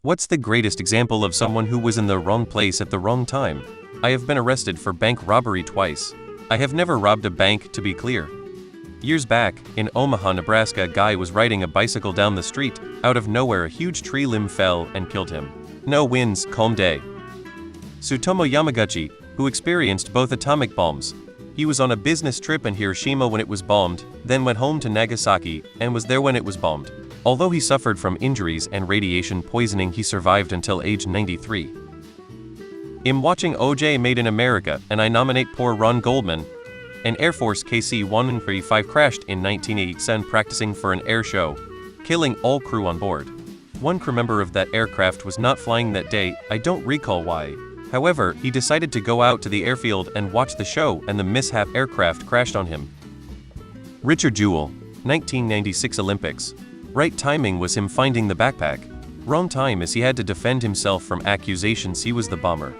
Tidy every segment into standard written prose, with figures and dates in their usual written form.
What's the greatest example of someone who was in the wrong place at the wrong time? I have been arrested for bank robbery twice. I have never robbed a bank, to be clear. Years back, in Omaha, Nebraska, a guy was riding a bicycle down the street. Out of nowhere, a huge tree limb fell and killed him. No winds, calm day. Tsutomu Yamaguchi, who experienced both atomic bombs. He was on a business trip in Hiroshima when it was bombed, then went home to Nagasaki, and was there when it was bombed. Although he suffered from injuries and radiation poisoning, he survived until age 93. I'm watching OJ Made in America, and I nominate poor Ron Goldman. An Air Force KC-135 crashed in 1987 practicing for an air show, killing all crew on board. One crew member of that aircraft was not flying that day. I don't recall why. However, he decided to go out to the airfield and watch the show, and the mishap aircraft crashed on him. Richard Jewell, 1996 Olympics. Right timing was him finding the backpack. Wrong time as he had to defend himself from accusations he was the bomber.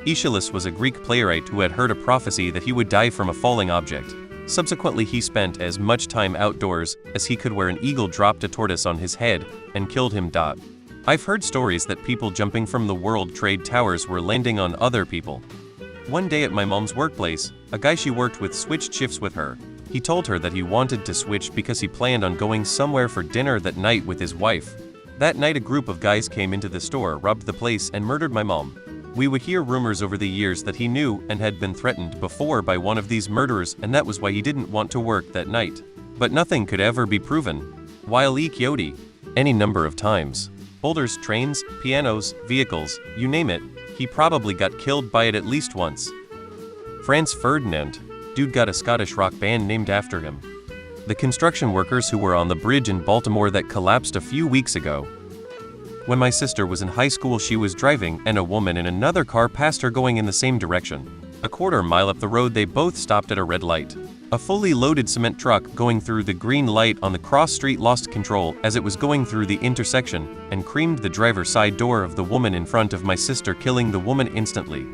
Aeschylus was a Greek playwright who had heard a prophecy that he would die from a falling object. Subsequently, he spent as much time outdoors as he could where an eagle dropped a tortoise on his head and killed him. I've heard stories that people jumping from the World Trade Towers were landing on other people. One day at my mom's workplace, a guy she worked with switched shifts with her. He told her that he wanted to switch because he planned on going somewhere for dinner that night with his wife. That night, a group of guys came into the store, robbed the place, and murdered my mom. We would hear rumors over the years that he knew and had been threatened before by one of these murderers, and that was why he didn't want to work that night. But nothing could ever be proven. Wile E. Coyote. Any number of times. Boulders, trains, pianos, vehicles, you name it, he probably got killed by it at least once. Franz Ferdinand. Dude got a Scottish rock band named after him. The construction workers who were on the bridge in Baltimore that collapsed a few weeks ago. When my sister was in high school, she was driving, and a woman in another car passed her going in the same direction. A quarter-mile up the road, they both stopped at a red light. A fully loaded cement truck going through the green light on the cross street lost control as it was going through the intersection and creamed the driver's side door of the woman in front of my sister, killing the woman instantly.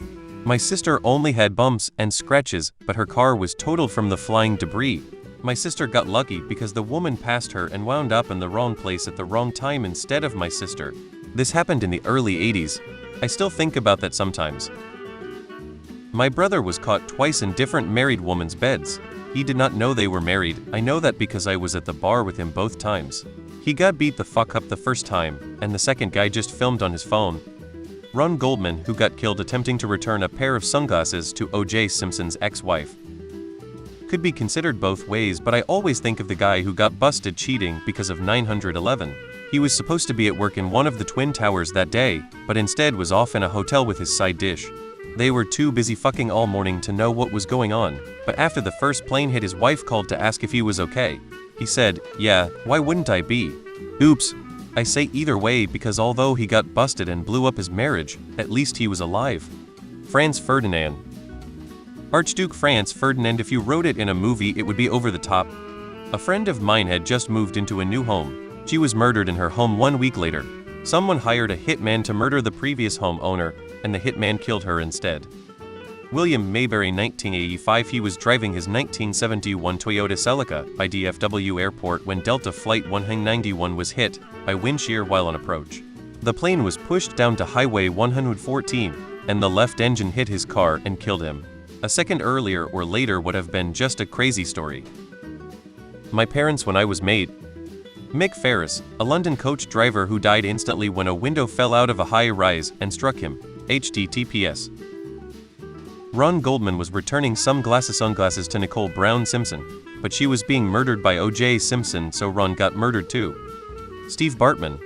My sister only had bumps and scratches, but her car was totaled from the flying debris. My sister got lucky because the woman passed her and wound up in the wrong place at the wrong time instead of my sister. This happened in the early 80s. I still think about that sometimes. My brother was caught twice in different married women's beds. He did not know they were married. I know that because I was at the bar with him both times. He got beat the fuck up the first time, and the second guy just filmed on his phone. Ron Goldman, who got killed attempting to return a pair of sunglasses to O.J. Simpson's ex-wife. Could be considered both ways, but I always think of the guy who got busted cheating because of 911. He was supposed to be at work in one of the Twin Towers that day, but instead was off in a hotel with his side dish. They were too busy fucking all morning to know what was going on, but after the first plane hit, his wife called to ask if he was okay. He said, "Yeah, why wouldn't I be?" Oops. I say either way because although he got busted and blew up his marriage, at least he was alive. Franz Ferdinand. Archduke Franz Ferdinand. If you wrote it in a movie, it would be over the top. A friend of mine had just moved into a new home. She was murdered in her home 1 week later. Someone hired a hitman to murder the previous homeowner, and the hitman killed her instead. William Mayberry, 1985. He was driving his 1971 Toyota Celica by DFW Airport when Delta Flight 191 was hit by wind shear while on approach. The plane was pushed down to Highway 114, and the left engine hit his car and killed him. A second earlier or later would have been just a crazy story. My parents when I was made. Mick Ferris, a London coach driver who died instantly when a window fell out of a high-rise and struck him. HTTPS. Ron Goldman was returning some sunglasses to Nicole Brown Simpson, but she was being murdered by O.J. Simpson, so Ron got murdered too. Steve Bartman,